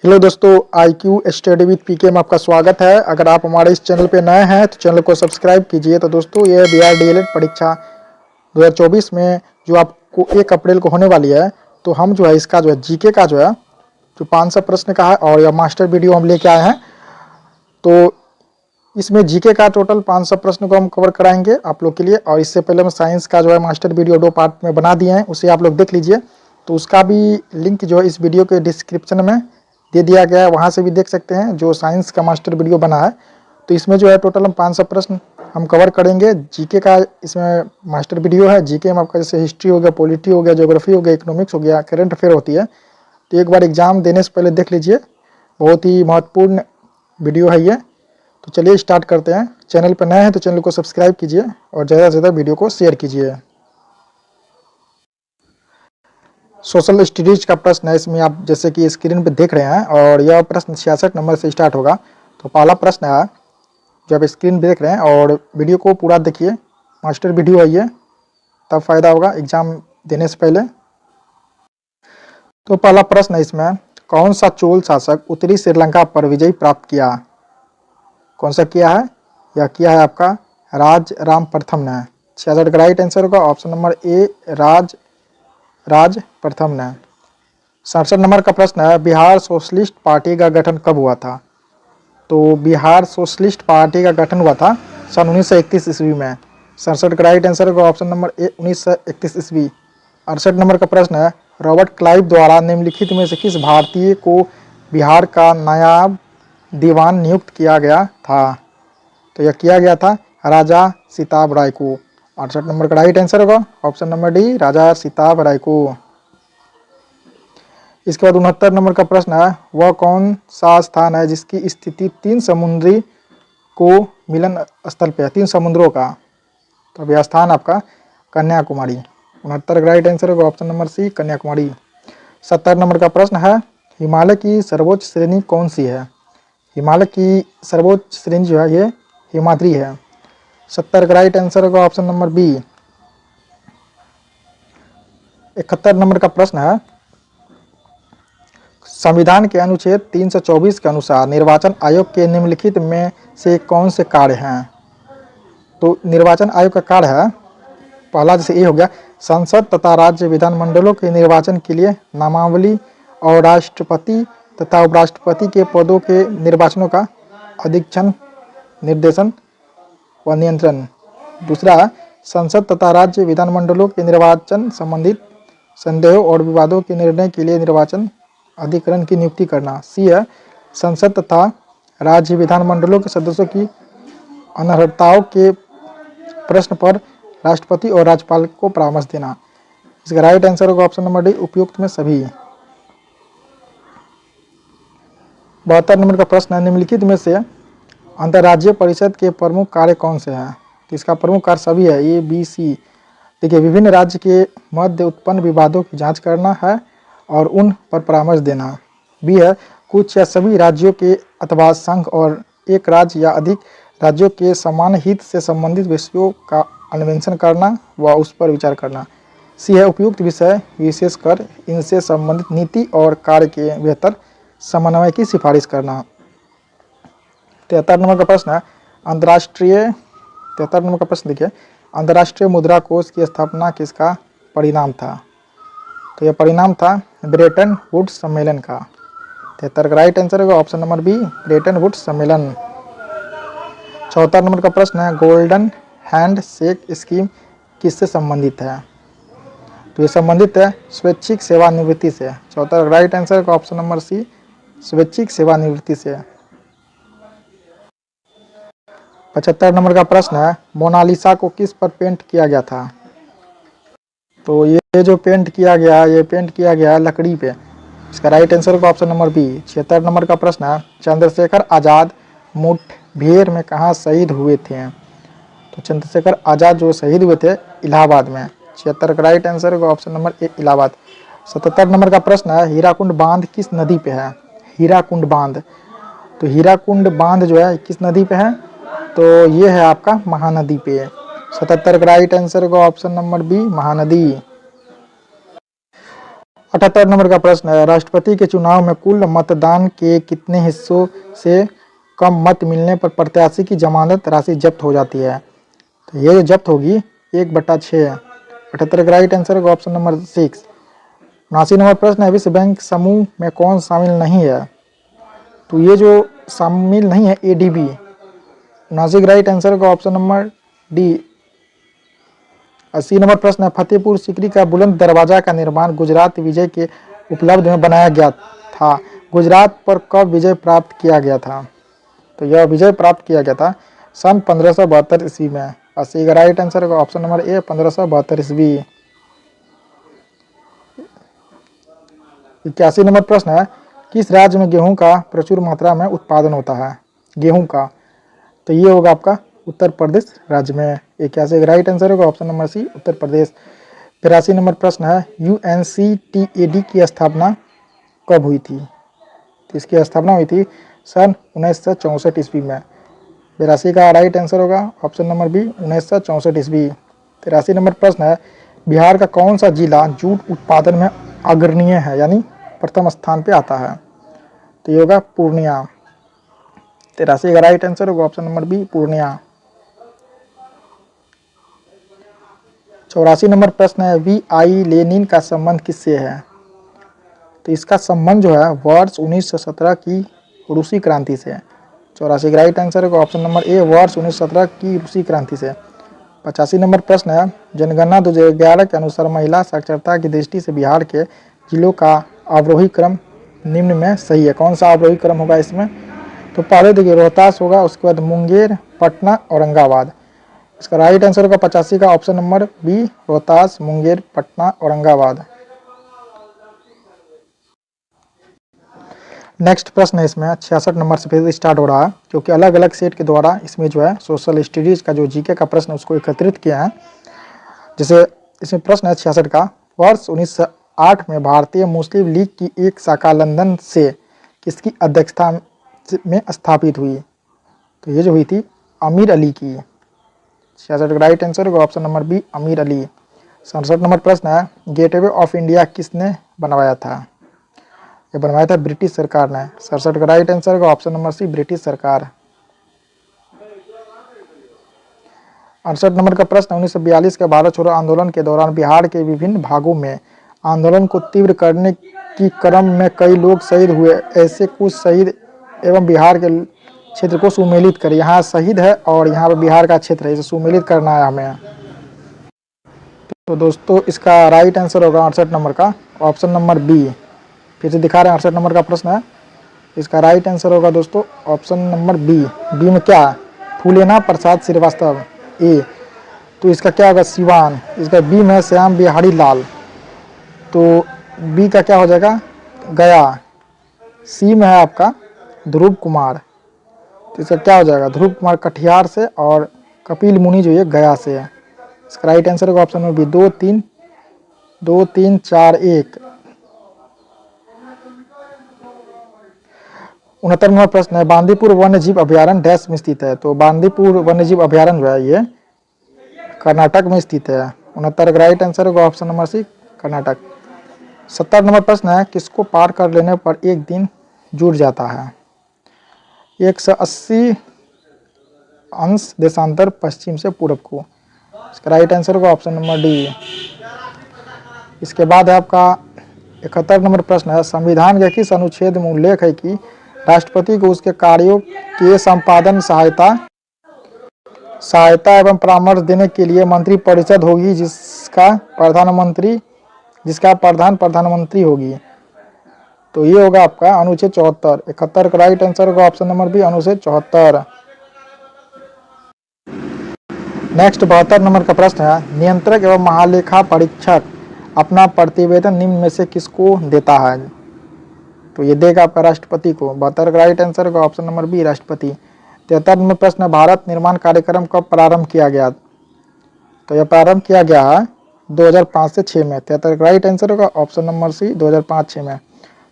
Hello दोस्तों, IQ study with पीके में आपका स्वागत है। अगर आप हमारे इस चैनल पे नए हैं तो चैनल को सब्सक्राइब कीजिए। तो दोस्तों, ये बिहार डीएलएड परीक्षा 2024 में जो आपको 1 अप्रैल को होने वाली है, तो हम जो है इसका जो है जीके का जो 500 प्रश्न का है और यह मास्टर वीडियो हम लेके आए हैं। तो इसमें जीके का टोटल 500 प्रश्न को हम कवर कराएंगे आप लोग के लिए। और इससे पहले हम साइंस का जो है मास्टर वीडियो 2 पार्ट में बना दिए हैं, उसे आप लोग देख लीजिए। तो उसका भी लिंक जो है इस वीडियो के डिस्क्रिप्शन में दे दिया गया है, वहाँ से भी देख सकते हैं जो साइंस का मास्टर वीडियो बना है। तो इसमें जो है टोटल हम 500 प्रश्न हम कवर करेंगे। जीके का इसमें मास्टर वीडियो है। जीके में आपका जैसे हिस्ट्री हो गया, पॉलिटी हो गया, ज्योग्राफी हो गया, इकोनॉमिक्स हो गया, करंट अफेयर होती है। तो एक बार एग्जाम देने से पहले देख लीजिए, बहुत ही महत्वपूर्ण वीडियो है ये। तो चलिए स्टार्ट करते हैं। चैनल पर नए हैं तो चैनल को सब्सक्राइब कीजिए और ज़्यादा से ज़्यादा वीडियो को शेयर कीजिए। सोशल स्टडीज का प्रश्न है इसमें, आप जैसे कि स्क्रीन पे देख रहे हैं, और यह प्रश्न 66 नंबर से स्टार्ट होगा। तो पहला प्रश्न है, जो आप स्क्रीन पे देख रहे हैं, और वीडियो को पूरा देखिए, मास्टर वीडियो है ये, तब फायदा होगा एग्जाम देने से पहले। तो पहला प्रश्न है इसमें, कौन सा चोल शासक उत्तरी श्रीलंका पर विजय प्राप्त किया? कौन सा किया है? यह किया है आपका राज राम प्रथम ने। 66 का राइट आंसर होगा ऑप्शन नंबर ए, राज प्रथम ने। 67 नंबर का प्रश्न है, बिहार सोशलिस्ट पार्टी का गठन कब हुआ था? तो बिहार सोशलिस्ट पार्टी का गठन हुआ था सन 1931 ईस्वी में। 67 का राइट आंसर होगा ऑप्शन नंबर ए, 1931 ईस्वी। 68 नंबर का प्रश्न है, रॉबर्ट क्लाइव द्वारा निम्नलिखित में से किस भारतीय को बिहार का नायाब दीवान नियुक्त किया गया था? तो यह किया गया था राजा सिताब राय को। 68 नंबर का राइट आंसर होगा ऑप्शन नंबर डी, राजा सिताब राय को। इसके बाद 69 नंबर का प्रश्न है, वह कौन सा स्थान है जिसकी स्थिति 3 समुद्री को मिलन स्थल पे है? 3 समुद्रों का। तो अब यह स्थान आपका कन्याकुमारी। 69 का राइट आंसर होगा option number C, Kanyakumari. 70 number का प्रश्न है, हिमालय की सर्वोच्च श्रेणी कौन सी है? हिमालय की सर्वोच्च श्रेणी जो है ये हिमाद्री है। 70 का राइट आंसर होगा ऑप्शन नंबर बी। 71 नंबर का प्रश्न है, संविधान के अनुच्छेद 324 के अनुसार निर्वाचन आयोग के निम्नलिखित में से कौन से कार्य हैं? तो निर्वाचन आयोग का कार्य है, पहला जैसे ये हो गया, संसद तथा राज्य विधानमंडलों के निर्वाचन के लिए नामावली और राष्ट्रपति तथा उपराष्ट्रपति के पदों के निर्वाचनों का अधीक्षण, निर्देशन व नियंत्रण। दूसरा है, संसद तथा राज्य विधानमंडलों के निर्वाचन संबंधित संदेहों और विवादों के निर्णय के लिए निर्वाचन अधिकरण की नियुक्ति करना। सी है, संसद तथा राज्य विधानमंडलों के सदस्यों की अनर्हताओं के प्रश्न पर राष्ट्रपति और राज्यपाल को परामर्श देना। इसका राइट आंसर होगा ऑप्शन नंबर डी, उपयुक्त में सभी। 72 नंबर का प्रश्न है, निम्नलिखित में से अंतर्राज्यीय परिषद के प्रमुख कार्य कौन से हैं? तो इसका प्रमुख कार्य सभी है, ए बी सी। देखिए, विभिन्न राज्य के मध्य उत्पन्न विवादों की जांच करना है और उन पर परामर्श देना। बी है, कुछ या सभी राज्यों के अथवा संघ और एक राज्य या अधिक राज्यों के समान हित से संबंधित विषयों का अन्वेषण करना व उस पर विचार करना। सी है, उपयुक्त विषय विशेषकर इनसे संबंधित नीति और कार्य के बेहतर समन्वय की सिफारिश करना। 73 नंबर का प्रश्न है, अंतर्राष्ट्रीय 73 नंबर का प्रश्न देखिए, अंतर्राष्ट्रीय मुद्रा कोष की स्थापना किसका परिणाम था? तो यह परिणाम था ब्रेटन वुड्स सम्मेलन का। 73 का राइट आंसर होगा option number B, Bretton Woods सम्मेलन। 74 नंबर का प्रश्न है, गोल्डन हैंड शेक स्कीम किससे संबंधित है? तो ये संबंधित है स्वैच्छिक सेवानिवृत्ति से। 74 का राइट आंसर होगा ऑप्शन नंबर सी, स्वैच्छिक सेवानिवृत्ति से। 75 नंबर का प्रश्न है, मोनालिसा को किस पर पेंट किया गया था? तो ये जो पेंट किया गया, ये पेंट किया गया लकड़ी पे। इसका राइट आंसर होगा ऑप्शन नंबर बी। 76 नंबर का प्रश्न है, चंद्रशेखर आज़ाद मुठभेड़ में कहाँ शहीद हुए थे? तो चंद्रशेखर आज़ाद जो शहीद हुए थे इलाहाबाद में। 76 का राइट आंसर होगा ऑप्शन नंबर ए, इलाहाबाद। 77 नंबर का प्रश्न है, हीराकुंड बांध किस नदी पे है? हीराकुंड बांध। तो हीराकुंड बांध जो है किस नदी पे है? तो ये है आपका महानदी पे। 77 का राइट आंसर होगा option number B, Mahanadi. 78 number का प्रश्न है, राष्ट्रपति के चुनाव में कुल मतदान के कितने हिस्सों से कम मत मिलने पर प्रत्याशी की जमानत राशि जब्त हो जाती है? तो ये जो जब्त होगी 1/6 है। 78 का राइट आंसर होगा ऑप्शन नंबर 6। 79 नंबर प्रश्न है, विश्व बैंक समूह में कौन शामिल नहीं है? तो ये जो शामिल नहीं है ADB। 79 का राइट आंसर होगा ऑप्शन नंबर डी। 80 नंबर प्रश्न है, फतेहपुर सीकरी का बुलंद दरवाजा का निर्माण गुजरात विजय के उपलब्ध में बनाया गया था। गुजरात पर कब विजय प्राप्त किया गया था? तो यह विजय प्राप्त किया गया था सन 1572 ईस्वी में। 80 का राइट आंसर होगा ऑप्शन नंबर ए 1572 ईस्वी। 81 नंबर प्रश्न है, किस राज्य में गेहूं का प्रचुर मात्रा में उत्पादन होता है? गेहूं का, तो ये होगा आपका उत्तर प्रदेश राज्य में। 81 का राइट आंसर होगा ऑप्शन नंबर सी उत्तर प्रदेश। 83 नंबर प्रश्न है, UNCTAD की स्थापना कब हुई थी? तो इसकी स्थापना हुई थी सन 1964 ईस्वी में। 82 का राइट आंसर होगा ऑप्शन नंबर बी 1964 ईस्वी। 83 नंबर प्रश्न है, बिहार का कौन सा जिला जूट उत्पादन में अग्रणीय है, यानी प्रथम स्थान पे आता है? तो ये होगा पूर्णिया। 83 का राइट आंसर होगा option number B Purnia. 84 number प्रश्न है, VI लेनिन का संबंध किससे है? तो इसका संबंध जो है वर्ष 1917 की रूसी क्रांति से। 84 का राइट आंसर होगा ऑप्शन नंबर ए वर्ष 1917 की रूसी क्रांति से। 85 नंबर प्रश्न है, जनगणना 2011 के अनुसार महिला साक्षरता की दृष्टि से बिहार के जिलों का अवरोही क्रम निम्न में सही है। कौन सा अवरोही क्रम होगा इसमें? तो पहले देखिए रोहतास होगा, उसके बाद मुंगेर, पटना, औरंगाबाद। इसका राइट आंसर होगा 85 का option number B Rohtas, Munger, Patna, Aurangabad. Next प्रश्न है इसमें 66 नंबर से फिर स्टार्ट हो रहा है, क्योंकि अलग अलग सेट के द्वारा इसमें जो है सोशल स्टडीज़ का जो जीके का प्रश्न उसको एकत्रित किया है। जैसे इसमें प्रश्न है 66 का, वर्ष 1908 में भारतीय मुस्लिम लीग की एक शाखा लंदन से किसकी अध्यक्षता में स्थापित हुई? तो ये जो हुई थी अमीर अली की। 66 का राइट आंसर होगा ऑप्शन नंबर बी अमीर अली। 67 नंबर प्रश्न है, गेटवे ऑफ इंडिया किसने बनवाया था? ये बनवाया था ब्रिटिश सरकार ने। 67 का राइट आंसर होगा ऑप्शन नंबर सी ब्रिटिश सरकार। 68 नंबर का प्रश्न, 1942 के भारत छोड़ो आंदोलन के दौरान बिहार के विभिन्न भागों में आंदोलन को तीव्र करने की क्रम में कई लोग शहीद हुए। ऐसे कुछ शहीद एवं बिहार के क्षेत्र को सुमेलित करें। यहाँ शहीद है और यहाँ पर बिहार का क्षेत्र है, इसे सुमेलित करना है हमें। तो दोस्तों इसका राइट आंसर होगा 68 नंबर का ऑप्शन नंबर बी। फिर से दिखा रहे हैं 68 नंबर का प्रश्न है, इसका राइट आंसर होगा दोस्तों ऑप्शन नंबर बी। बी में क्या? फूलेना प्रसाद श्रीवास्तव। ए, तो इसका क्या होगा? सिवान। इसका बी में श्याम बिहारी लाल, तो बी का क्या हो जाएगा? गया। सी में है आपका ध्रुव कुमार, तो इसका क्या हो जाएगा? ध्रुव कुमार कटिहार से और कपिल मुनि जो ये गया से है। इसका राइट आंसर होगा ऑप्शन नंबर बी 2 3 4 1। 69 नंबर प्रश्न है, बांदीपुर वन्य जीव अभ्यारण्य डैश में स्थित है? तो बांदीपुर वन्य जीव अभ्यारण्य जो है ये कर्नाटक में स्थित है। 69 का राइट आंसर होगा option number C Karnataka. 70 number प्रश्न है, किसको पार कर लेने पर एक दिन जुड़ जाता है? 180 अंश देशांतर पश्चिम से पूर्व को। इसका राइट आंसर होगा ऑप्शन नंबर डी। इसके बाद है आपका 71 नंबर प्रश्न है, संविधान के किस अनुच्छेद में उल्लेख है कि राष्ट्रपति को उसके कार्यों के संपादन सहायता एवं परामर्श देने के लिए मंत्री परिषद होगी जिसका प्रधान प्रधानमंत्री होगी? तो ये होगा आपका अनुच्छेद 74। 71 का राइट आंसर होगा ऑप्शन नंबर बी अनुच्छेद 74। नेक्स्ट 72 नंबर का प्रश्न है, नियंत्रक एवं महालेखा परीक्षक अपना प्रतिवेदन निम्न में से किसको देता है? तो ये देगा आपका राष्ट्रपति को। 72 का राइट आंसर होगा ऑप्शन नंबर बी राष्ट्रपति। 73 नंबर प्रश्न, भारत निर्माण कार्यक्रम कब प्रारंभ किया गया? तो यह प्रारंभ किया गया है 2005 से 6 में। 73 का राइट आंसर होगा ऑप्शन नंबर सी 2005-6 में।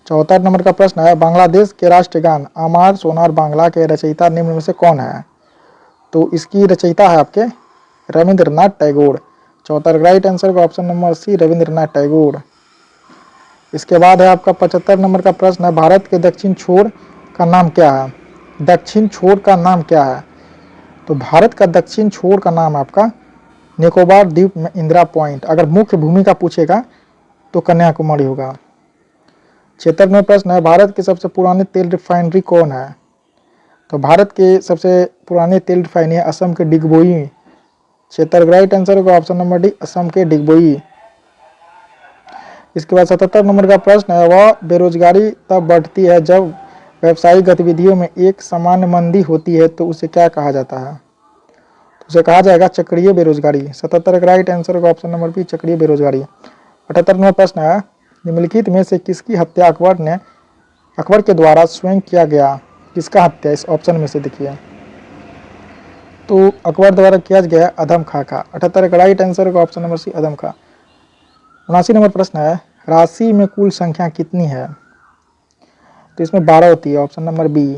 74 नंबर का प्रश्न है, बांग्लादेश के राष्ट्रगान अमार सोनार बांग्ला के रचयिता निम्न में से कौन है? तो इसकी रचयिता है आपके रविंद्रनाथ टैगोर। 74 का राइट आंसर होगा option number C Rabindranath Tagore. इसके बाद है आपका 75 नंबर का प्रश्न है, भारत के दक्षिण छोर का नाम क्या है? दक्षिण छोर का नाम क्या है? तो भारत का दक्षिण छोर का नाम आपका निकोबार द्वीप में इंदिरा पॉइंट। अगर मुख्य भूमि का पूछेगा तो कन्याकुमारी होगा। 76 में प्रश्न है, भारत की सबसे पुरानी तेल रिफाइनरी कौन है? तो भारत की सबसे पुरानी तेल रिफाइनरी है असम के डिगबोई। 76 राइट आंसर होगा ऑप्शन नंबर डी, असम के डिगबोई। इसके बाद 77 नंबर का प्रश्न है, वह बेरोजगारी तब बढ़ती है जब व्यावसायिक गतिविधियों में एक सामान्य मंदी होती है, तो उसे क्या कहा जाता है? तो उसे कहा जाएगा चक्रीय बेरोजगारी। 77 का राइट आंसर होगा ऑप्शन नंबर बी, चक्रीय बेरोजगारी। 78 नंबर प्रश्न है, निम्नलिखित में से किसकी हत्या अकबर के द्वारा स्वयं किया गया? किसका हत्या इस ऑप्शन में से देखिए? तो अकबर द्वारा किया गया अधम खां का। 78 का राइट आंसर होगा ऑप्शन नंबर सी, अधम खां। 79 नंबर प्रश्न है, राशि में कुल संख्या कितनी है? तो इसमें 12 होती है, ऑप्शन नंबर बी।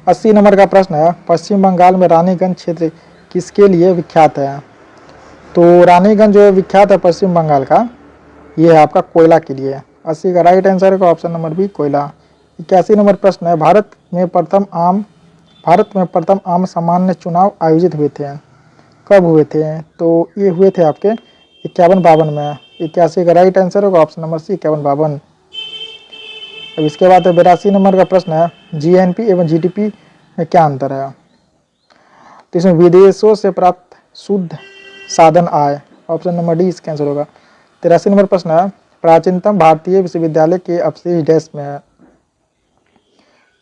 80 नंबर का प्रश्न है, पश्चिम बंगाल में रानीगंज क्षेत्र किसके लिए विख्यात है? तो रानीगंज जो विख्यात है पश्चिम बंगाल का, ये है आपका कोयला के लिए। 80 का राइट आंसर होगा ऑप्शन नंबर बी, कोयला। 81 नंबर प्रश्न है, भारत में प्रथम आम सामान्य चुनाव आयोजित हुए थे, कब हुए थे? तो ये हुए थे आपके 51-52 में। 81 का राइट आंसर होगा ऑप्शन नंबर सी, 51-52। अब इसके बाद 82 नंबर का प्रश्न है, जीएनपी एवं जीडीपी में क्या अंतर है? तो इसमें विदेशों से प्राप्त शुद्ध साधन आय, ऑप्शन नंबर डी इसका आंसर होगा। 83 नंबर प्रश्न है, प्राचीनतम भारतीय विश्वविद्यालय के अवशेष डैश में है?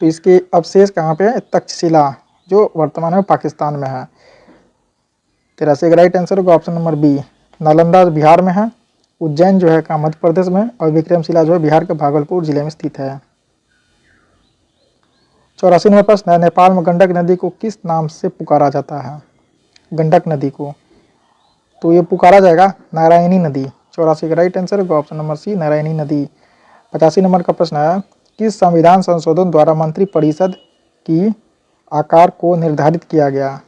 तो इसके अवशेष कहाँ पे है? तक्षशिला, जो वर्तमान में पाकिस्तान में है। 83 का राइट आंसर होगा option number B, Nalanda Bihar में है, उज्जैन जो है का मध्य प्रदेश में, और विक्रमशिला जो है बिहार के भागलपुर जिले में स्थित है। 84 नंबर प्रश्न है, नेपाल में गंडक नदी को किस नाम से पुकारा जाता है? गंडक नदी को, तो ये पुकारा जाएगा नारायणी नदी। 84 का राइट आंसर होगा ऑप्शन नंबर सी, नारायणी नदी। 85 नंबर का प्रश्न है, किस संविधान संशोधन द्वारा मंत्रिपरिषद की आकार को निर्धारित किया गया?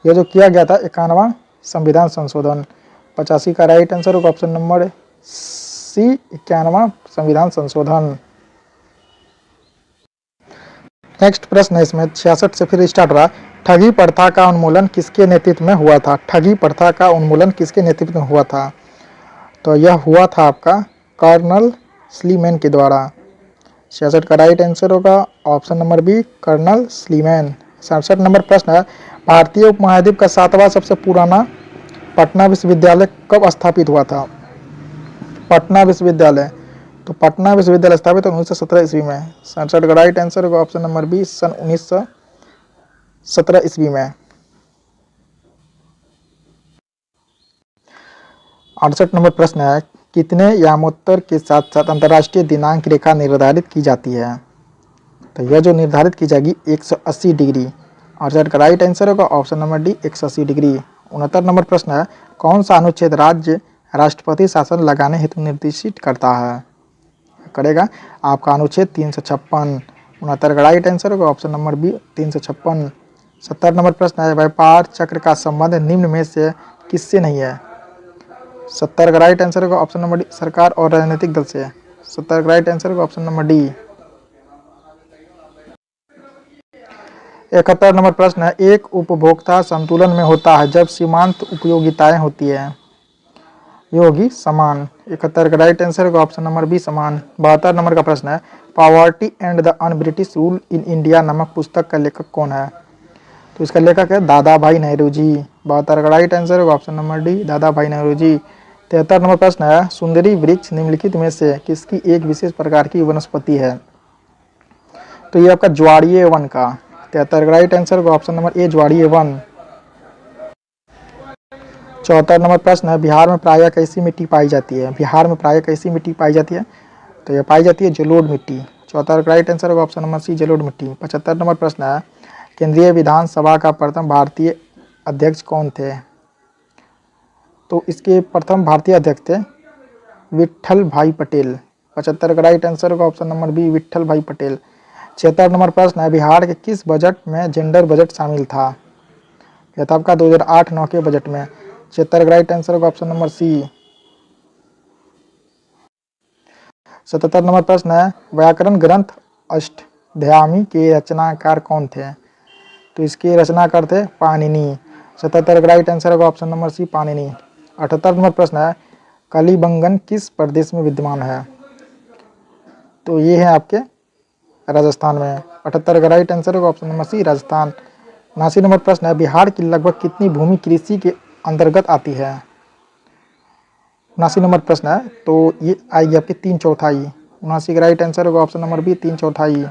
यह जो किया गया था 91वां संविधान संशोधन। 85 का राइट आंसर होगा ऑप्शन नंबर सी, 91वां संविधान संशोधन। नेक्स्ट प्रश्न है इसमें 66 से फिर स्टार्ट हो रहा है, ठगी प्रथा का उन्मूलन किसके नेतृत्व में हुआ था? ठगी प्रथा का उन्मूलन किसके नेतृत्व में हुआ था? तो यह हुआ था आपका कर्नल स्लीमैन के द्वारा। 66 का राइट आंसर होगा option number B, Colonel Sleeman. 67 number प्रश्न है, भारतीय उपमहाद्वीप का 7वां सबसे पुराना पटना विश्वविद्यालय कब स्थापित हुआ था? पटना विश्वविद्यालय, तो पटना विश्वविद्यालय स्थापित 1917 ईस्वी में। 67 का राइट आंसर होगा ऑप्शन नंबर बी, सन 1917 ईस्वी में। 68 नंबर प्रश्न है, कितने यामोत्तर के साथ साथ अंतर्राष्ट्रीय दिनांक रेखा निर्धारित की जाती है? तो यह जो निर्धारित की जाएगी 180 डिग्री। 68 का राइट आंसर होगा option number D, 180 degree. 69 number प्रश्न है, कौन सा अनुच्छेद राज्य राष्ट्रपति शासन लगाने हेतु निर्देशित करता है? करेगा आपका अनुच्छेद 356। 69 का राइट आंसर होगा ऑप्शन नंबर बी, 356। 70 नंबर प्रश्न है, व्यापार चक्र का संबंध निम्न में से किससे नहीं है? 70 का राइट आंसर होगा ऑप्शन नंबर डी, सरकार और राजनीतिक दल से। 70 का राइट आंसर होगा ऑप्शन नंबर डी। 71 नंबर प्रश्न है, एक उपभोक्ता संतुलन में होता है जब सीमांत उपयोगिताएं होती है, ये होगी समान। 71 का राइट आंसर होगा ऑप्शन नंबर बी, समान। 72 नंबर का प्रश्न है, poverty and the un British rule in India नामक पुस्तक का लेखक कौन है? तो इसका लेखक है दादा भाई नेहरू जी। 72 का राइट आंसर होगा ऑप्शन नंबर डी, दादा भाई नेहरू जी। 73 नंबर प्रश्न है, सुंदरी वृक्ष निम्नलिखित में से किसकी एक विशेष प्रकार की वनस्पति है? तो ये आपका ज्वारीय वन का। 73 का राइट आंसर होगा ऑप्शन नंबर ए, ज्वारीय वन। 74 नंबर प्रश्न है, बिहार में प्रायः कैसी मिट्टी पाई जाती है? बिहार में प्रायः कैसी मिट्टी पाई जाती है? तो यह पाई जाती है जलोढ़ मिट्टी। 74 का राइट आंसर होगा ऑप्शन नंबर सी, जलोढ़ मिट्टी। 75 नंबर प्रश्न है, केंद्रीय विधानसभा का प्रथम भारतीय अध्यक्ष कौन थे? तो इसके प्रथम भारतीय अध्यक्ष थे विट्ठल भाई पटेल। 75 का राइट आंसर होगा ऑप्शन नंबर बी, विट्ठल भाई पटेल। 76 नंबर प्रश्न है, बिहार के किस बजट में जेंडर बजट शामिल था? यह था आपका 2008-09 के बजट में। 76 का राइट आंसर होगा ऑप्शन नंबर सी। 77 नंबर प्रश्न है, व्याकरण ग्रंथ अष्टध्यायी के रचनाकार कौन थे? तो इसके रचनाकार थे पाणिनि। 77 का राइट आंसर होगा option number C, Panini. 78 number प्रश्न है, कलिबंगन किस प्रदेश में विद्यमान है? तो ये है आपके राजस्थान में। 78 का राइट आंसर होगा option number C, Rajasthan. 79 number प्रश्न है, बिहार की लगभग कितनी भूमि कृषि के अंतर्गत आती है? 79 नंबर प्रश्न है, तो ये आएगी आपकी 3/4। 79 का राइट आंसर होगा ऑप्शन नंबर बी, 3/4।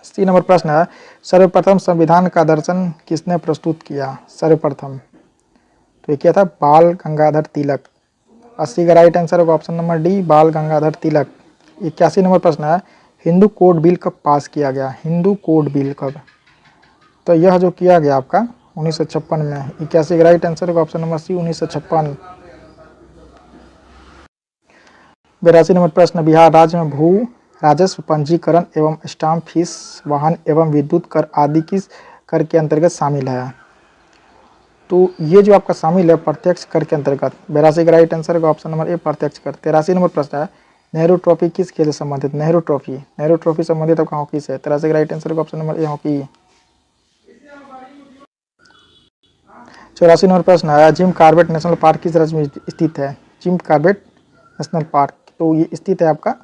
80 नंबर प्रश्न है, सर्वप्रथम संविधान का दर्शन किसने प्रस्तुत किया? सर्वप्रथम तो ये क्या था? बाल गंगाधर तिलक। 80 का राइट आंसर होगा ऑप्शन नंबर डी, बाल गंगाधर तिलक। 81 नंबर प्रश्न है, हिंदू कोड बिल कब पास किया गया? हिंदू कोड बिल कब? तो यह जो किया गया आपका 1956 में। 81 का राइट आंसर होगा ऑप्शन नंबर सी, 1956। 82 नंबर प्रश्न, बिहार राज्य में भू राजस्व पंजीकरण एवं स्टाम्प फीस वाहन एवं विद्युत कर आदि किस कर के अंतर्गत शामिल है? तो ये जो आपका शामिल है प्रत्यक्ष कर के अंतर्गत। 82 का राइट आंसर होगा ऑप्शन नंबर ए, प्रत्यक्ष कर। 83 नंबर प्रश्न है, नेहरू ट्रॉफी किस खेल से संबंधित? नेहरू ट्रॉफी संबंधित आपका हॉकी से। 83 का राइट आंसर होगा ऑप्शन नंबर ए, हॉकी। 84 नंबर प्रश्न है, जिम कॉर्बेट नेशनल पार्क किस राज्य में स्थित है? जिम कॉर्बेट नेशनल पार्क, तो ये स्थित है आपका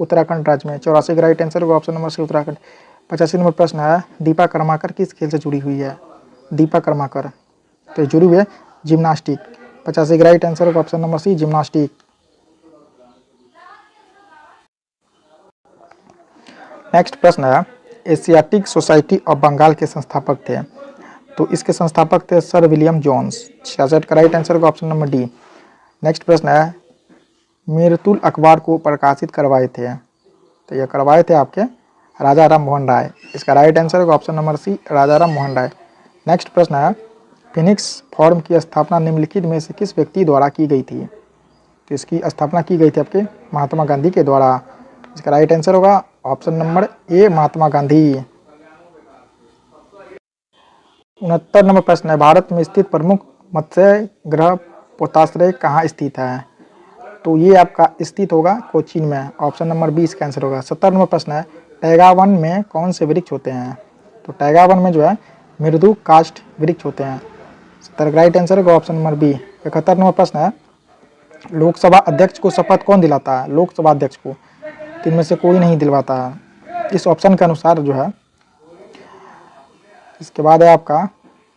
उत्तराखंड राज्य में। 84 का राइट आंसर होगा option number C, Uttarakhand. 85 number प्रश्न है, दीपा कर्माकर किस खेल से जुड़ी हुई है? दीपा कर्माकर तो जुड़ी हुई है जिम्नास्टिक। 85 का राइट आंसर होगा option number C, gymnastic. Next प्रश्न है, एशियाटिक सोसाइटी ऑफ बंगाल के संस्थापक थे? तो इसके संस्थापक थे सर विलियम जोन्स। 66 का राइट आंसर होगा ऑप्शन नंबर डी। नेक्स्ट प्रश्न है, मीरतुल अखबार को प्रकाशित करवाए थे? तो यह करवाए थे आपके राजा राम मोहन राय। इसका राइट आंसर होगा ऑप्शन नंबर सी, राजा राम मोहन राय। नेक्स्ट प्रश्न है, फिनिक्स फॉर्म की स्थापना निम्नलिखित में से किस व्यक्ति द्वारा की गई थी? तो इसकी स्थापना की गई थी आपके महात्मा गांधी के द्वारा। इसका राइट आंसर होगा ऑप्शन नंबर ए, महात्मा गांधी। 69 नंबर प्रश्न है, भारत में स्थित प्रमुख मत्स्य गृह पोताश्रय कहाँ स्थित है? तो ये आपका स्थित होगा कोचीन में। ऑप्शन नंबर बी इसका आंसर होगा। 70 नंबर प्रश्न है, टैगा वन में कौन से वृक्ष होते हैं? तो टैगा वन में जो है मृदु काष्ठ वृक्ष होते हैं। 70 का राइट आंसर होगा ऑप्शन नंबर बी। 71 नंबर प्रश्न है, लोकसभा अध्यक्ष को शपथ कौन दिलाता है? लोकसभा अध्यक्ष को तीन में से कोई नहीं दिलवाता है इस ऑप्शन के अनुसार जो है। इसके बाद है आपका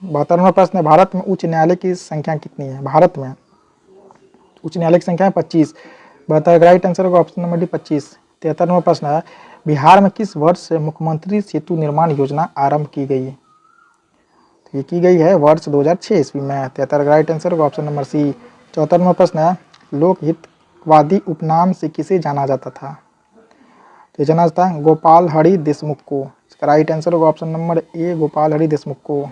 72 नंबर प्रश्न है, भारत में उच्च न्यायालय की संख्या कितनी है? भारत में उच्च न्यायालय की संख्या है 25। 72 का राइट आंसर होगा ऑप्शन नंबर डी, 25। 73 नंबर प्रश्न है, बिहार में किस वर्ष से मुख्यमंत्री सेतु निर्माण योजना आरंभ की गई? तो ये की गई है वर्ष 2006 ईस्वी में। 73 का राइट आंसर होगा ऑप्शन नंबर सी। 74 नंबर प्रश्न है, लोकहितवादी उपनाम से किसे जाना जाता था? तो ये जाना जाता है गोपाल हरि देशमुख को। इसका राइट आंसर होगा ऑप्शन नंबर ए, गोपाल हरि देशमुख को।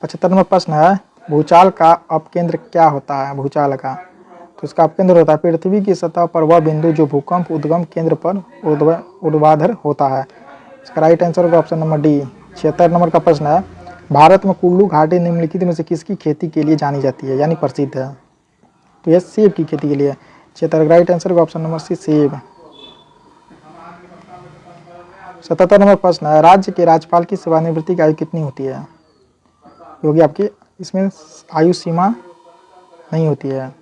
75 नंबर प्रश्न है, भूचाल का अपकेंद्र क्या होता है? भूचाल का तो इसका अपकेंद्र होता है पृथ्वी की सतह पर वह बिंदु जो भूकंप उद्गम केंद्र पर ऊर्ध्वाधर होता है। इसका राइट आंसर होगा ऑप्शन नंबर डी। 76 नंबर का प्रश्न है, भारत में कुल्लू घाटी निम्नलिखित में से किसकी खेती के लिए जानी जाती है यानी प्रसिद्ध है? तो यह सेब की खेती के लिए। 76 का राइट आंसर होगा ऑप्शन नंबर सी, सेब। 77 नंबर प्रश्न है, राज्य के राज्यपाल की सेवानिवृत्ति की आयु कितनी होती है? होगी आपकी इसमें आयु सीमा नहीं होती है।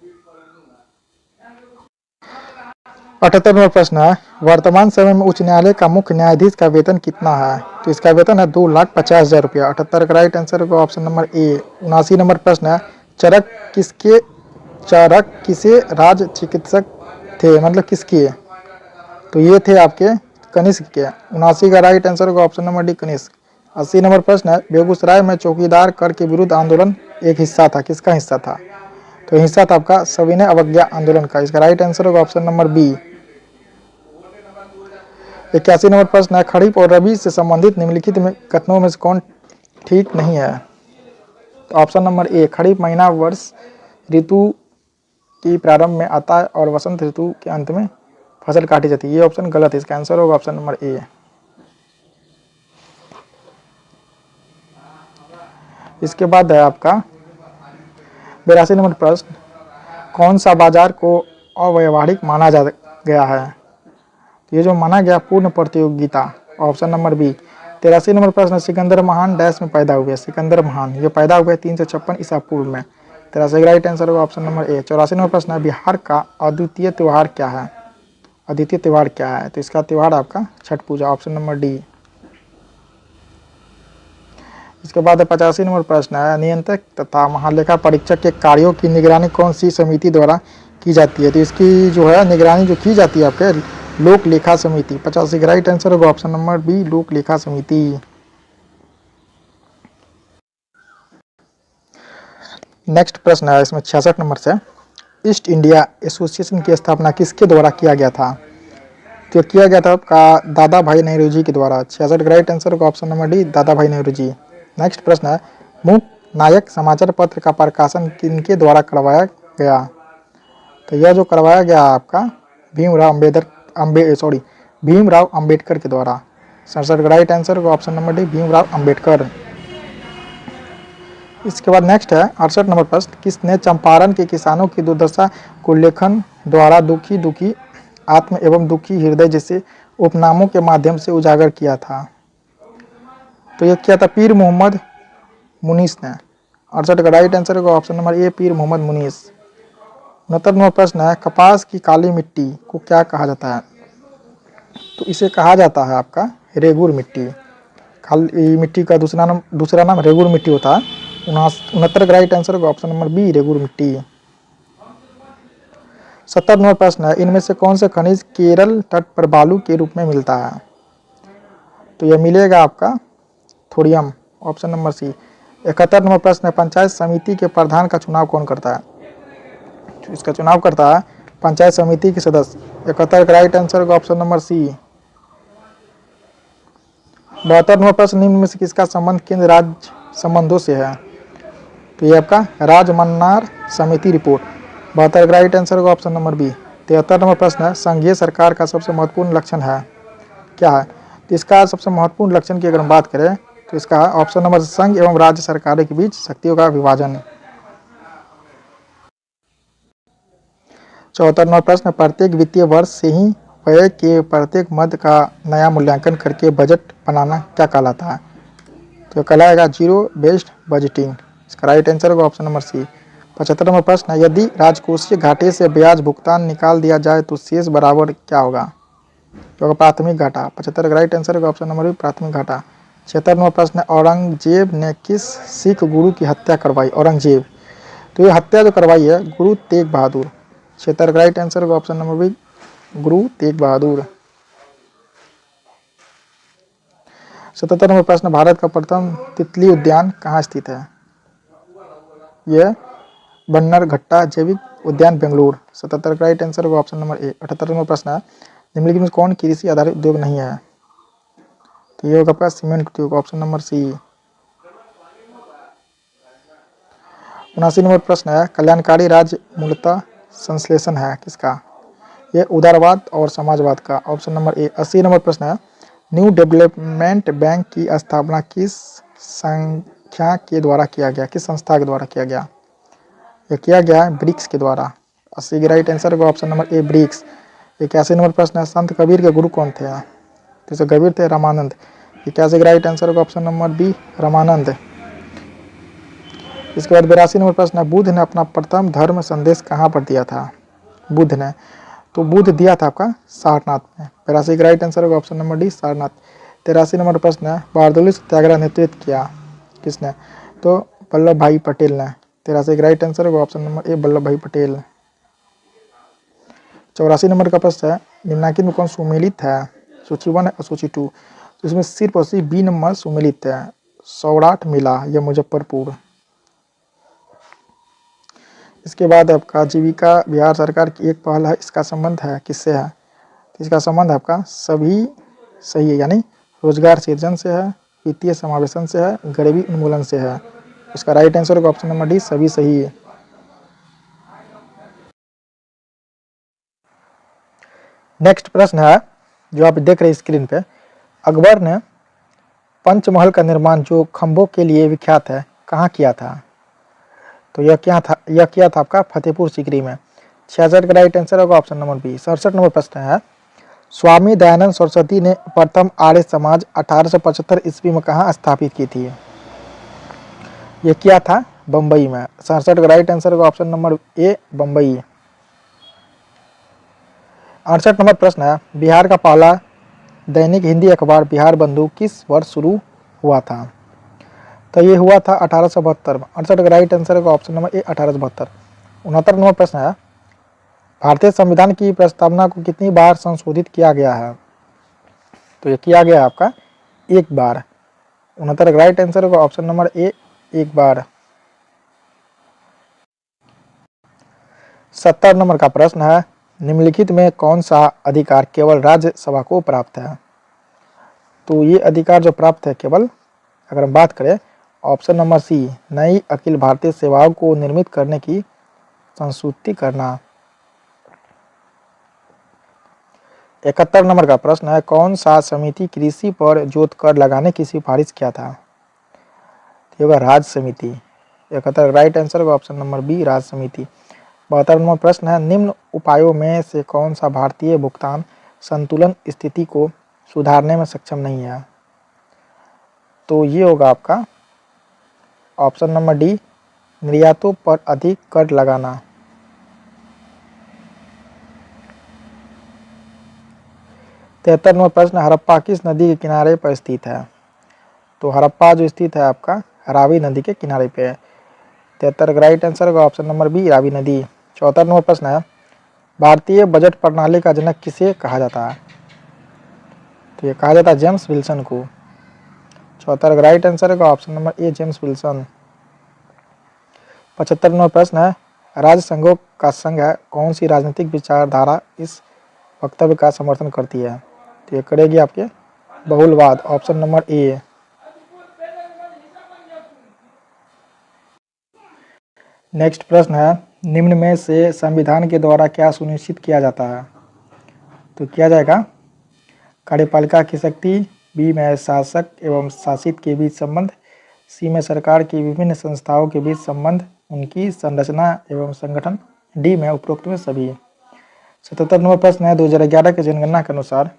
78 नंबर प्रश्न है, वर्तमान समय में उच्च न्यायालय का मुख्य न्यायाधीश का वेतन कितना है? तो इसका वेतन है 2,50,000 रुपया। 78 का राइट आंसर होगा ऑप्शन नंबर ए। 79 नंबर प्रश्न है, चरक किसे राज चिकित्सक थे? मतलब किसके? तो ये थे आपके कनिष्क के। 79 का राइट आंसर होगा option number D, Kanishka. 80 number प्रश्न है, बेगूसराय में चौकीदार कर के विरुद्ध आंदोलन एक हिस्सा था, किसका हिस्सा था? तो हिस्सा था आपका सविनय अवज्ञा आंदोलन का। इसका राइट आंसर होगा ऑप्शन नंबर बी। 81 नंबर प्रश्न है, खरीफ और रबी से संबंधित निम्नलिखित में कथनों में से कौन ठीक नहीं है? तो ऑप्शन नंबर ए, खरीफ महीना वर्ष ऋतु की प्रारंभ में आता है और वसंत ऋतु के अंत में फसल काटी जाती है। ये ऑप्शन गलत है। इसका आंसर होगा ऑप्शन नंबर ए। इसके बाद है आपका 82 नंबर प्रश्न, कौन सा बाजार को अव्यवहारिक माना जा गया है? तो ये जो माना गया पूर्ण प्रतियोगिता, ऑप्शन नंबर बी। 83 नंबर प्रश्न, सिकंदर महान डैश में पैदा हुए। सिकंदर महान ये पैदा हुए 356 ईसा पूर्व में। 83 राइट आंसर होगा ऑप्शन नंबर ए। 84 नंबर प्रश्न है, बिहार का अद्वितीय त्यौहार क्या है? अद्वितीय त्यौहार क्या है? तो इसका त्यौहार आपका छठ पूजा, ऑप्शन नंबर डी। इसके बाद 85 नंबर प्रश्न है, नियंत्रक तथा महालेखा परीक्षक के कार्यों की निगरानी कौन सी समिति द्वारा की जाती है? तो इसकी जो है निगरानी जो की जाती है आपके लोक लेखा समिति। 85 का राइट आंसर होगा ऑप्शन नंबर बी, लोक लेखा समिति। नेक्स्ट प्रश्न है इसमें 66 नंबर से, ईस्ट इंडिया एसोसिएशन की स्थापना किसके द्वारा किया गया था? तो किया गया था आपका दादा भाई नेहरू जी के द्वारा। 66 का राइट आंसर होगा ऑप्शन नंबर डी, दादा भाई नेहरू जी। नेक्स्ट प्रश्न है, मूक नायक समाचार पत्र का प्रकाशन किनके द्वारा करवाया गया? तो यह जो करवाया गया आपका भीमराव अंबेडकर के द्वारा। 67 का राइट आंसर होगा option number D, Bhimrao Ambedkar. इसके बाद नेक्स्ट है 68 नंबर प्रश्न, किसने चंपारण के किसानों की दुर्दशा को लेखन द्वारा दुखी दुखी आत्म एवं दुखी हृदय जैसे उपनामों के माध्यम से उजागर किया था? तो यह किया था पीर मोहम्मद मुनीस ने। 68 का राइट आंसर होगा ऑप्शन नंबर ए, पीर मोहम्मद मुनीस। 69 नंबर प्रश्न है, कपास की काली मिट्टी को क्या कहा जाता है? तो इसे कहा जाता है आपका रेगुर मिट्टी। काली मिट्टी का दूसरा नाम रेगुर मिट्टी होता है। 69 का राइट आंसर होगा ऑप्शन नंबर बी, रेगुर मिट्टी। 70 नंबर प्रश्न है, इनमें से कौन से खनिज केरल तट पर बालू के रूप में मिलता है? तो यह मिलेगा आपका thorium, option number C. 71 number प्रश्न है, पंचायत समिति के प्रधान का चुनाव कौन करता है? तो इसका चुनाव करता है पंचायत समिति के सदस्य। 71 का राइट आंसर होगा ऑप्शन नंबर सी। 72 नंबर प्रश्न, निम्न में से किसका संबंध केंद्र राज्य संबंधों से है? तो ये आपका राजमन्नार समिति रिपोर्ट। 72 का राइट आंसर होगा ऑप्शन नंबर बी। 73 नंबर प्रश्न है, संघीय सरकार का सबसे महत्वपूर्ण लक्षण है क्या है? तो इसका सबसे महत्वपूर्ण लक्षण की अगर हम बात करें तो इसका ऑप्शन नंबर संघ एवं राज्य सरकारों के बीच शक्तियों का विभाजन। 74 नंबर प्रश्न, प्रत्येक वित्तीय वर्ष से ही व्यय के प्रत्येक मद का नया मूल्यांकन करके बजट बनाना क्या कहलाता है? तो कहलाएगा जीरो बेस्ड बजटिंग। इसका राइट आंसर होगा ऑप्शन नंबर सी। 75 नंबर प्रश्न है, यदि राजकोषीय घाटे से ब्याज भुगतान निकाल दिया जाए तो शेष बराबर क्या होगा? तो प्राथमिक घाटा। 75 का राइट आंसर होगा ऑप्शन नंबर बी, प्राथमिक घाटा। 76 नंबर प्रश्न है, औरंगजेब ने किस सिख गुरु की हत्या करवाई? औरंगजेब, तो ये हत्या जो करवाई है गुरु तेग बहादुर। 76 का राइट आंसर होगा option number B, Guru Tegh Bahadur. 77 number प्रश्न, भारत का प्रथम तितली उद्यान कहाँ स्थित है? यह बन्नरघट्टा जैविक उद्यान बेंगलुरु। 77 का राइट आंसर होगा ऑप्शन नंबर ए। 78 नंबर प्रश्न है, निम्नलिखित में कौन कृषि आधारित उद्योग नहीं है? तो ये होगा आपका सीमेंट उद्योग, ऑप्शन नंबर सी। 79 नंबर प्रश्न है, कल्याणकारी राज्य मूलतः संश्लेषण है किसका? ये उदारवाद और समाजवाद का, ऑप्शन नंबर ए। 80 नंबर प्रश्न है, न्यू डेवलपमेंट बैंक की स्थापना किस संख्या के द्वारा किया गया, किस संस्था के द्वारा किया गया? यह किया गया है ब्रिक्स के द्वारा। 80 का राइट आंसर होगा option number A, BRICS. 81 number प्रश्न है, संत कबीर के गुरु कौन थे? तो कबीर थे रामानंद। 81 का राइट आंसर होगा ऑप्शन नंबर बी, रामानंद। इसके बाद 82 नंबर प्रश्न है, बुद्ध ने अपना प्रथम धर्म संदेश कहाँ पर दिया था? बुद्ध ने, तो बुद्ध दिया था आपका सारनाथ में। 82 का राइट आंसर होगा option number D, Sarnath. 83 number प्रश्न है, बारदोली सत्याग्रह नेतृत्व किया किसने? तो वल्लभ भाई पटेल ने। 83 का राइट आंसर होगा ऑप्शन नंबर ए, वल्लभ भाई पटेल। 84 नंबर का प्रश्न है, निम्नलिखित में कौन सुमेलित है? सूची 1 और सूची 2। तो इसमें सिर्फ और सिर्फ बी नंबर सुमेलित है, सौराठ मेला या मुजफ्फरपुर। इसके बाद आपका जीविका बिहार सरकार की एक पहल है, इसका संबंध है किससे है? तो इसका संबंध आपका सभी सही है, यानी रोजगार सृजन से है, वित्तीय समावेशन से है, गरीबी उन्मूलन से है। इसका राइट आंसर होगा ऑप्शन नंबर डी, सभी सही है। नेक्स्ट प्रश्न है जो आप देख रहे हैं स्क्रीन पे, अकबर ने पंचमहल का निर्माण जो खंभों के लिए विख्यात है कहाँ किया था? तो यह किया था आपका फतेहपुर सीकरी में। 66 का राइट आंसर होगा ऑप्शन नंबर बी। 67 नंबर प्रश्न है, स्वामी दयानंद सरस्वती ने प्रथम आर्य समाज 1875 ईस्वी में कहाँ स्थापित की थी? ये क्या था? बम्बई में। 67 का राइट आंसर होगा ऑप्शन नंबर ए, बम्बई। 68 नंबर प्रश्न है, बिहार का पहला दैनिक हिंदी अखबार बिहार बंधु किस वर्ष शुरू हुआ था? तो ये हुआ था 1872 में। 68 का राइट आंसर होगा ऑप्शन नंबर ए, 1872। 69 नंबर प्रश्न है, भारतीय संविधान की प्रस्तावना को कितनी बार संशोधित किया गया है? तो ये किया गया आपका एक बार। 69 का राइट आंसर होगा ऑप्शन नंबर ए, एक बार। 70 नंबर का प्रश्न है, निम्नलिखित में कौन सा अधिकार केवल राज्यसभा को प्राप्त है? तो ये अधिकार जो प्राप्त है केवल, अगर हम बात करें ऑप्शन नंबर सी, नई अखिल भारतीय सेवाओं को निर्मित करने की संस्तुति करना। 71 नंबर का प्रश्न है, कौन सा समिति कृषि पर जोत कर लगाने की सिफारिश किया था? तो होगा राज्य समिति। 71 राइट आंसर होगा ऑप्शन नंबर बी, राज्य समिति। 72 नंबर प्रश्न है, निम्न उपायों में से कौन सा भारतीय भुगतान संतुलन स्थिति को सुधारने में सक्षम नहीं है? तो ये होगा आपका ऑप्शन नंबर डी, निर्यातों पर अधिक कर लगाना। 73 नंबर प्रश्न, हड़प्पा किस नदी के किनारे पर स्थित है? तो हड़प्पा जो स्थित है आपका रावी नदी के किनारे पे है। 73 का राइट आंसर होगा ऑप्शन नंबर बी, रावी नदी। 74 नंबर प्रश्न है, भारतीय बजट प्रणाली का जनक किसे कहा जाता है? तो ये कहा जाता है जेम्स विल्सन को। 74 का राइट आंसर होगा ऑप्शन नंबर ए, जेम्स विल्सन। 75 नंबर प्रश्न है, राज्य संघों का संघ है कौन सी राजनीतिक विचारधारा इस वक्तव्य का समर्थन करती है? तो ये करेगी आपके बहुलवाद, ऑप्शन नंबर ए। नेक्स्ट प्रश्न है, निम्न में से संविधान के द्वारा क्या सुनिश्चित किया जाता है? तो किया जाएगा कार्यपालिका की शक्ति, बी में शासक एवं शासित के बीच संबंध, सी में सरकार की विभिन्न संस्थाओं के बीच संबंध, उनकी संरचना एवं संगठन, डी में उपरोक्त में सभी। 77 नंबर प्रश्न है, 2011 की जनगणना के अनुसार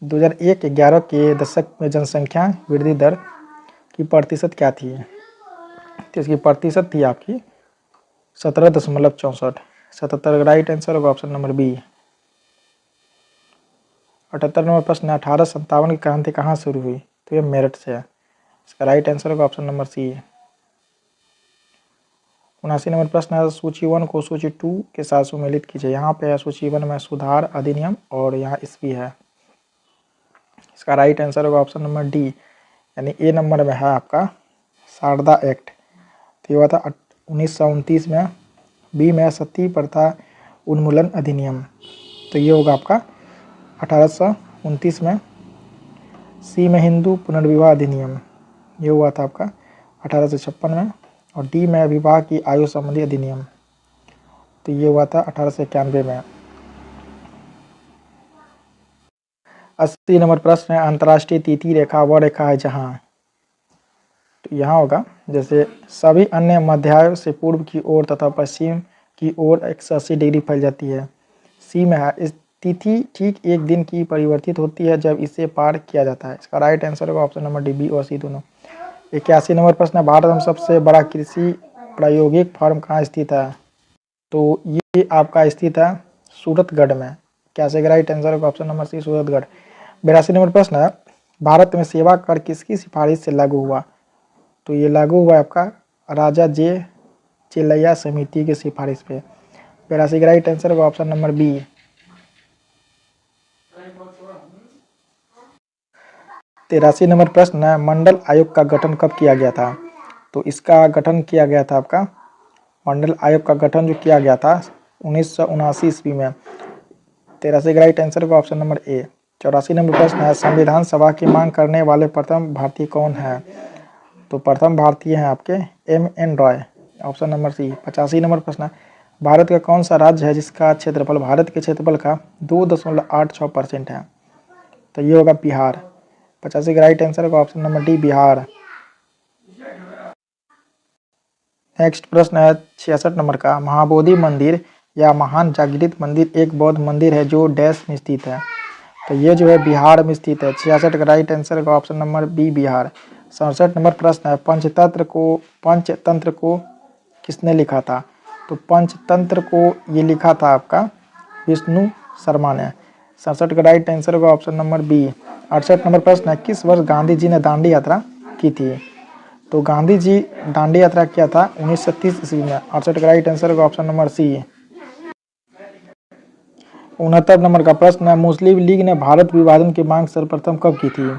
2001-11 के दशक में जनसंख्या वृद्धि दर की प्रतिशत क्या थी? तो इसकी प्रतिशत थी आपकी 17.64। 77 का राइट आंसर होगा ऑप्शन नंबर बी। 78 नंबर प्रश्न है, 1857 की क्रांति कहाँ शुरू हुई? तो ये मेरठ से है। इसका राइट आंसर होगा ऑप्शन नंबर सी। 79 नंबर प्रश्न है, सूची 1 को सूची 2 के साथ सुमेलित कीजिए। यहाँ पे है सूची 1 में सुधार अधिनियम और यहाँ ईस्वी है। इसका राइट आंसर होगा ऑप्शन नंबर डी, यानी ए नंबर में है आपका शारदा एक्ट। तो ये हुआ था 1929 में। बी में सती प्रथा उन्मूलन अधिनियम, तो ये होगा आपका 1829 में। सी में हिंदू पुनर्विवाह अधिनियम, ये हुआ था आपका 1856 में। और डी में विवाह की आयु संबंधी अधिनियम, तो ये हुआ था 1891 में। 80 नंबर प्रश्न है, अंतर्राष्ट्रीय तिथि रेखा वह रेखा है जहाँ, तो यहाँ होगा जैसे सभी अन्य मध्याय से पूर्व की ओर तथा पश्चिम की ओर 180 डिग्री फैल जाती है। सी में है, इस तिथि ठीक एक दिन की परिवर्तित होती है जब इसे पार किया जाता है। इसका राइट आंसर होगा ऑप्शन नंबर डी, बी और सी दोनों। 81 नंबर प्रश्न है, भारत में सबसे बड़ा कृषि प्रायोगिक फार्म कहाँ स्थित है? तो ये आपका स्थित है सूरतगढ़ में। 81 का राइट आंसर होगा option number C, Suratgarh. 82 number प्रश्न है, भारत में सेवा कर किसकी सिफारिश से लागू हुआ? तो ये लागू हुआ आपका राजा जे चेलैया समिति की सिफारिश पे। 82 का राइट आंसर होगा ऑप्शन नंबर बी। 83 नंबर प्रश्न है, मंडल आयोग का गठन कब किया गया था? तो इसका गठन किया गया था आपका, मंडल आयोग का गठन जो किया गया था 1979 ईस्वी में। 83 का राइट आंसर होगा ऑप्शन नंबर ए। 84 नंबर प्रश्न है, संविधान सभा की मांग करने वाले प्रथम भारतीय कौन है? तो प्रथम भारतीय हैं आपके M.N. Roy, option number C. 85 number प्रश्न है, भारत का कौन सा राज्य है जिसका क्षेत्रफल भारत के क्षेत्रफल का 2.86% है? तो ये होगा बिहार। 85 का राइट आंसर होगा option number D, Bihar. Next प्रश्न है 66 नंबर का, महाबोधि मंदिर या महान जागृत मंदिर एक बौद्ध मंदिर है जो डैश में स्थित है। तो ये जो है बिहार में स्थित है। 66 का राइट आंसर होगा option number B Bihar. 67 number प्रश्न है पंचतंत्र को किसने लिखा था? तो पंचतंत्र को ये लिखा था आपका विष्णु शर्मा ने। 67 का राइट आंसर होगा ऑप्शन नंबर बी। 68 नंबर प्रश्न है किस वर्ष गांधी जी ने दांडी यात्रा की थी? तो गांधी जी दांडी यात्रा किया था 1930 ईस्वी में। 68 का राइट आंसर होगा ऑप्शन नंबर सी। 69 नंबर का प्रश्न है मुस्लिम लीग ने भारत विभाजन की मांग सर्वप्रथम कब की थी?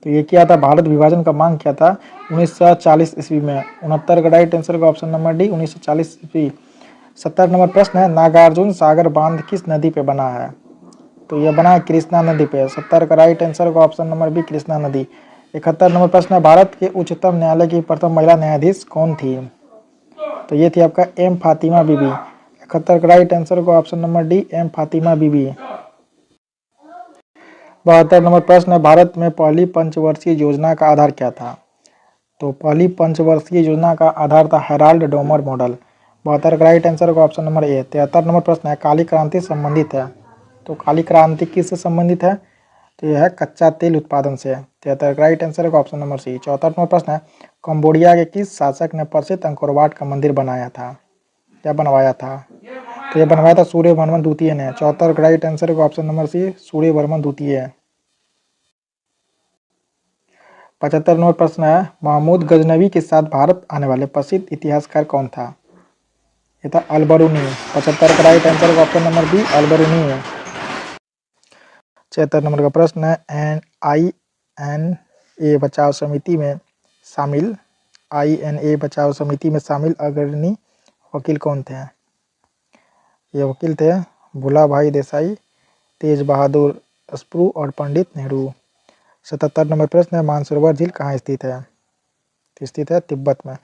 तो ये किया था, भारत विभाजन का मांग किया था 1940 ईस्वी में। 69 का राइट आंसर का ऑप्शन नंबर डी 1940 ईस्वी। 70 नंबर प्रश्न है नागार्जुन सागर बांध किस नदी पे बना है? तो यह बना है कृष्णा नदी पे। 70 का राइट आंसर का ऑप्शन नंबर बी कृष्णा नदी। 71 नंबर प्रश्न है भारत के उच्चतम न्यायालय की प्रथम महिला न्यायाधीश कौन थी? तो ये थी आपका एम फातिमा बीबी। 71 का राइट आंसर का option number D M Fatima Bibi. 72 number प्रश्न है भारत में पहली पंचवर्षीय योजना का आधार क्या था? तो पहली पंचवर्षीय योजना का आधार था हेराल्ड डोमर मॉडल। 72 का राइट आंसर का ऑप्शन नंबर ए। 73 नंबर प्रश्न है काली क्रांति संबंधित है। तो काली क्रांति किससे संबंधित है? तो यह है कच्चा तेल उत्पादन से। 73 का राइट आंसर का ऑप्शन नंबर सी। 74 नंबर प्रश्न है कंबोडिया के किस शासक ने प्रसिद्ध अंकोर का मंदिर बनाया था या बनवाया था? तो यह बनवाया था सूर्यवर्मन द्वितीय ने। 74 का राइट आंसर का ऑप्शन नंबर सी सूर्यवर्मन द्वितीय है। 75 नंबर प्रश्न है महमूद गजनवी के साथ भारत आने वाले प्रसिद्ध इतिहासकार कौन था? ये था अलबरूनी। 75 का राइट आंसर का ऑप्शन नंबर बी अलबरूनी है। 76 नंबर का प्रश्न है INA बचाव समिति में शामिल अग्रणी वकील कौन थे? ये वकील थे भूला भाई देसाई, तेज बहादुर स्प्रू और पंडित नेहरू। 77 नंबर प्रश्न है मानसरोवर झील कहाँ स्थित है? तो स्थित है तिब्बत में।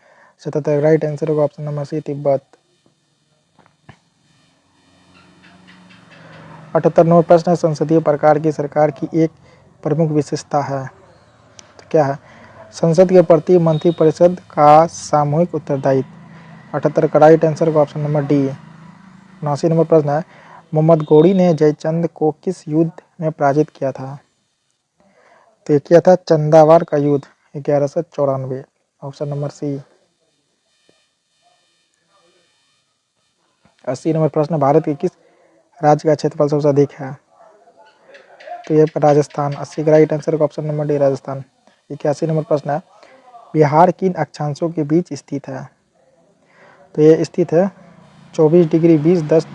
77 राइट आंसर होगा option number C Tibet. 78 number प्रश्न है संसदीय प्रकार की सरकार की एक प्रमुख विशेषता है। तो क्या है? संसद के प्रति मंत्रिपरिषद का सामूहिक उत्तरदायित्व। 78 का राइट आंसर होगा ऑप्शन नंबर डी। 79 नंबर प्रश्न है मोहम्मद गौरी ने जयचंद को किस युद्ध में पराजित किया था? तो किया था चंदावार का युद्ध 1194। ऑप्शन नंबर सी। 80 नंबर प्रश्न भारत के किस राज्य का क्षेत्रफल सबसे अधिक है? तो ये राजस्थान। 80 का राइट आंसर का option number D Rajasthan. 81 number प्रश्न है बिहार किन अक्षांशों के बीच स्थित है? तो ये स्थित है 24 डिग्री 20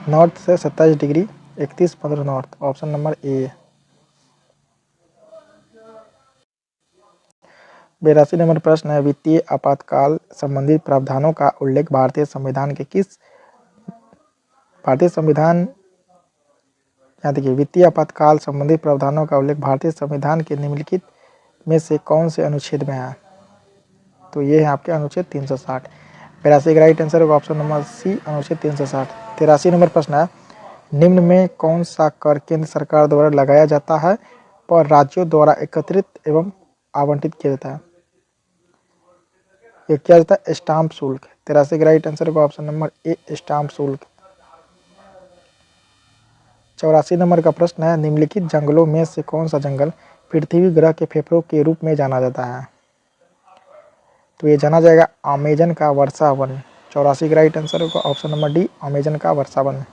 नॉर्थ से 27 डिग्री 31 नॉर्थ। ऑप्शन नंबर ए। 82 नंबर प्रश्न है वित्तीय आपातकाल संबंधी प्रावधानों का उल्लेख भारतीय संविधान वित्तीय आपातकाल संबंधी प्रावधानों का उल्लेख भारतीय संविधान के निम्नलिखित में से कौन से अनुच्छेद में है? तो ये है आपके अनुच्छेद 360। 82 का राइट आंसर होगा ऑप्शन नंबर सी अनुच्छेद 360। 83 नंबर प्रश्न है निम्न में कौन सा कर केंद्र सरकार द्वारा लगाया जाता है और राज्यों द्वारा एकत्रित एवं आवंटित किया जाता है? ये किया जाता है स्टाम्प शुल्क। 83 का राइट आंसर होगा ऑप्शन नंबर ए स्टाम्प शुल्क। 84 नंबर का प्रश्न है निम्नलिखित जंगलों में से कौन सा जंगल पृथ्वी ग्रह के फेफड़ों के रूप में जाना जाता है? तो ये जाना जाएगा अमेजन का वर्षा वन। 84 का राइट आंसर होगा ऑप्शन नंबर डी अमेजन का वर्षा वन।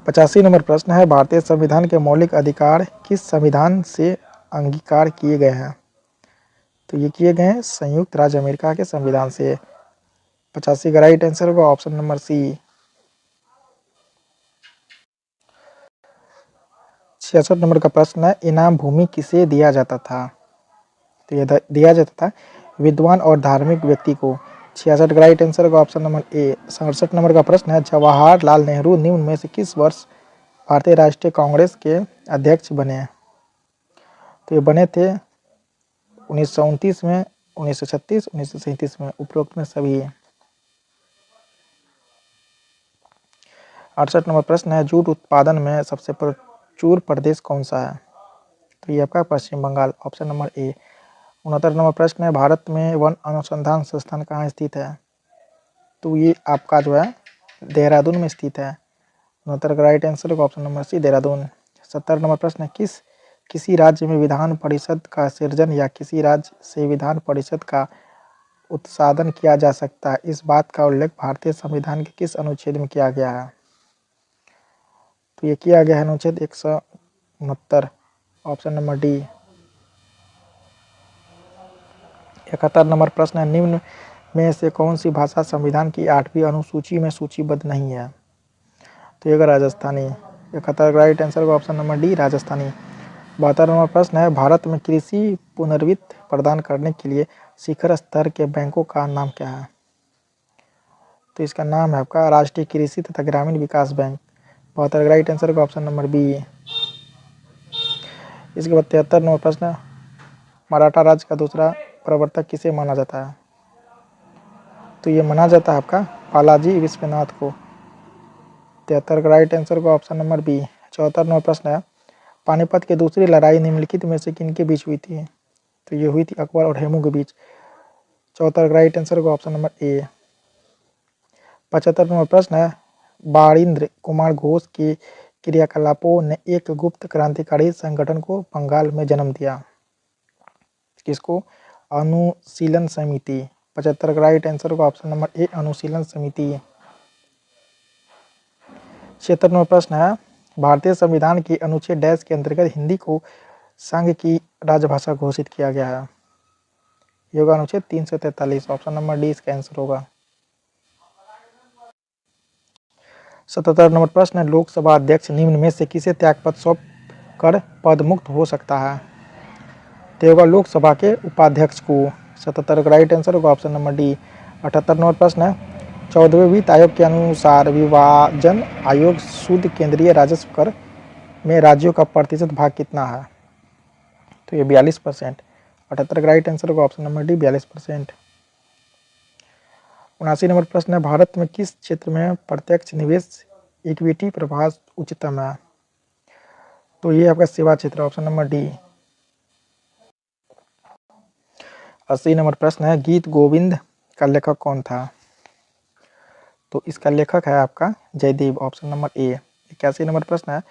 85 नंबर प्रश्न है भारतीय संविधान के मौलिक अधिकार किस संविधान से अंगीकार किए गए हैं? तो ये किए गए हैं संयुक्त राज्य अमेरिका के संविधान से। 85 का राइट आंसर होगा ऑप्शन नंबर सी। 66 नंबर का प्रश्न है इनाम भूमि किसे दिया जाता था? तो यह दिया जाता था विद्वान और धार्मिक व्यक्ति को। 66 का राइट आंसर होगा ऑप्शन नंबर ए। 67 नंबर का प्रश्न है जवाहरलाल नेहरू निम्न में से किस वर्ष भारतीय राष्ट्रीय कांग्रेस के अध्यक्ष बने? तो ये बने थे 1929 में, 1936, 1937 में, उपरोक्त में सभी है। 68 नंबर प्रश्न है जूट उत्पादन में सबसे प्रचुर प्रदेश कौन सा है? तो ये आपका Paschim Bangal. Option number A. 69 number प्रश्न है भारत में वन अनुसंधान संस्थान कहाँ स्थित है? तो ये आपका जो है देहरादून में स्थित है। 69 का राइट आंसर होगा option number C, Dehradun. 70 number प्रश्न है, किसी राज्य में विधान परिषद का सृजन या किसी राज्य से विधान परिषद का उत्साधन किया जा सकता है, इस बात का उल्लेख भारतीय संविधान के किस अनुच्छेद में किया गया है? तो ये किया गया है अनुच्छेद 169, ऑप्शन नंबर डी। 71 नंबर प्रश्न है, निम्न में से कौन सी भाषा संविधान की 8वीं अनुसूची में सूचीबद्ध नहीं है? तो ये राजस्थानी। 71 राइट आंसर का option number D, Rajasthani. 72 number प्रश्न है, भारत में कृषि पुनर्वित्त प्रदान करने के लिए शिखर स्तर के बैंकों का नाम क्या है? तो इसका नाम है आपका राष्ट्रीय कृषि तथा ग्रामीण विकास बैंक। 72 राइट आंसर का ऑप्शन नंबर बी। इसके बाद 73 नंबर प्रश्न है, मराठा राज्य का दूसरा प्रवर्तक किसे माना जाता है? तो ये माना जाता है आपका बालाजी विश्वनाथ को। 73 का राइट आंसर का ऑप्शन नंबर बी। 74 नंबर प्रश्न है, पानीपत की दूसरी लड़ाई निम्नलिखित में से किन के बीच हुई थी? तो ये हुई थी अकबर और हेमू के बीच। 74 का राइट आंसर का ऑप्शन नंबर ए। 75 नंबर प्रश्न है, बारिंद्र कुमार घोष के क्रियाकलापों ने एक गुप्त क्रांतिकारी संगठन को बंगाल में जन्म दिया, किसको? अनुशीलन समिति। 75 का राइट आंसर का ऑप्शन नंबर ए, अनुशीलन समिति। 76 नंबर प्रश्न है, भारतीय संविधान के अनुच्छेद डैश के अंतर्गत हिंदी को संघ की राजभाषा घोषित किया गया है? ये होगा अनुच्छेद 343, ऑप्शन नंबर डी इसका आंसर होगा। 77 नंबर प्रश्न है, लोकसभा अध्यक्ष निम्न में से किसे त्यागपत्र सौंप कर पद मुक्त हो सकता है? तो होगा लोकसभा के उपाध्यक्ष को। 77 का राइट आंसर होगा ऑप्शन नंबर डी। 78 नंबर प्रश्न है, 14वें वित्त आयोग के अनुसार विभाजन आयोग शुद्ध केंद्रीय राजस्व कर में राज्यों का प्रतिशत भाग कितना है? तो ये 42%। 78 का राइट आंसर होगा ऑप्शन नंबर डी, 42%। 79 नंबर प्रश्न है, भारत में किस क्षेत्र में प्रत्यक्ष निवेश इक्विटी प्रभाव उच्चतम है? तो ये आपका सेवा क्षेत्र, ऑप्शन नंबर डी। 80 नंबर प्रश्न है, गीत गोविंद का लेखक कौन था? तो इसका लेखक है आपका Jayadev, option number A. 81 number प्रश्न है,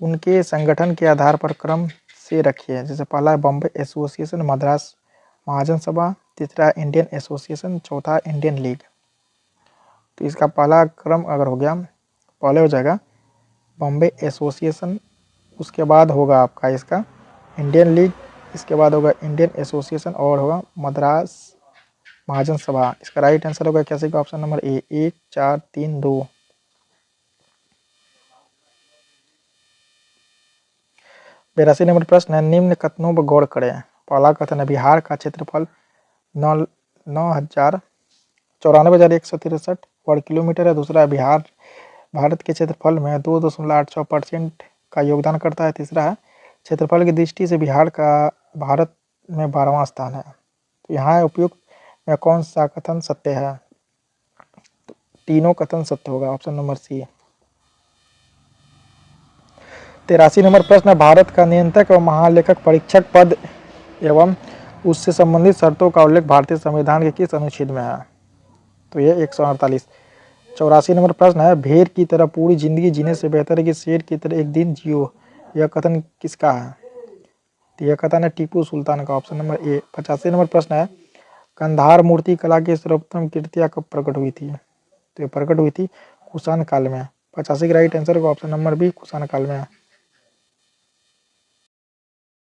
उनके संगठन के आधार पर क्रम से रखिए, जैसे पहला है बॉम्बे एसोसिएशन, मद्रास महाजन सभा, तीसरा इंडियन एसोसिएशन, चौथा इंडियन लीग। तो इसका पहला क्रम अगर हो गया, पहले हो जाएगा बॉम्बे एसोसिएशन, उसके बाद होगा आपका इसका इंडियन लीग, इसके बाद होगा इंडियन एसोसिएशन और होगा मद्रास महाजन सभा। इसका राइट आंसर होगा कैसे का ऑप्शन नंबर ए, 1 4 3 2। 82 नंबर प्रश्न है, निम्न कथनों पर गौर करें। पहला कथन है, बिहार का क्षेत्रफल 9,94,163 वर्ग किलोमीटर है। दूसरा है, बिहार भारत के क्षेत्रफल में 2.86% का योगदान करता है। तीसरा है, क्षेत्रफल की दृष्टि से बिहार का भारत में 12वां स्थान है। तो यहाँ उपयुक्त में कौन सा कथन सत्य है? तो तीनों कथन सत्य होगा, ऑप्शन नंबर सी। 83 नंबर प्रश्न है, भारत का नियंत्रक एवं महालेखक परीक्षक पद एवं उससे संबंधित शर्तों का उल्लेख भारतीय संविधान के किस अनुच्छेद में है? तो ये 148। 84 नंबर प्रश्न है, भेड़ की तरह पूरी जिंदगी जीने से बेहतर है कि शेर की तरह एक दिन जियो, यह कथन किसका है? तो यह कथन है टीपू सुल्तान का, ऑप्शन नंबर ए। 85 नंबर प्रश्न है, कंधार मूर्ति कला की सर्वोत्तम कृतियां कब प्रकट हुई थी? तो ये प्रकट हुई थी कुषाण काल में। 85 का राइट आंसर होगा ऑप्शन नंबर बी, कुषाण काल में।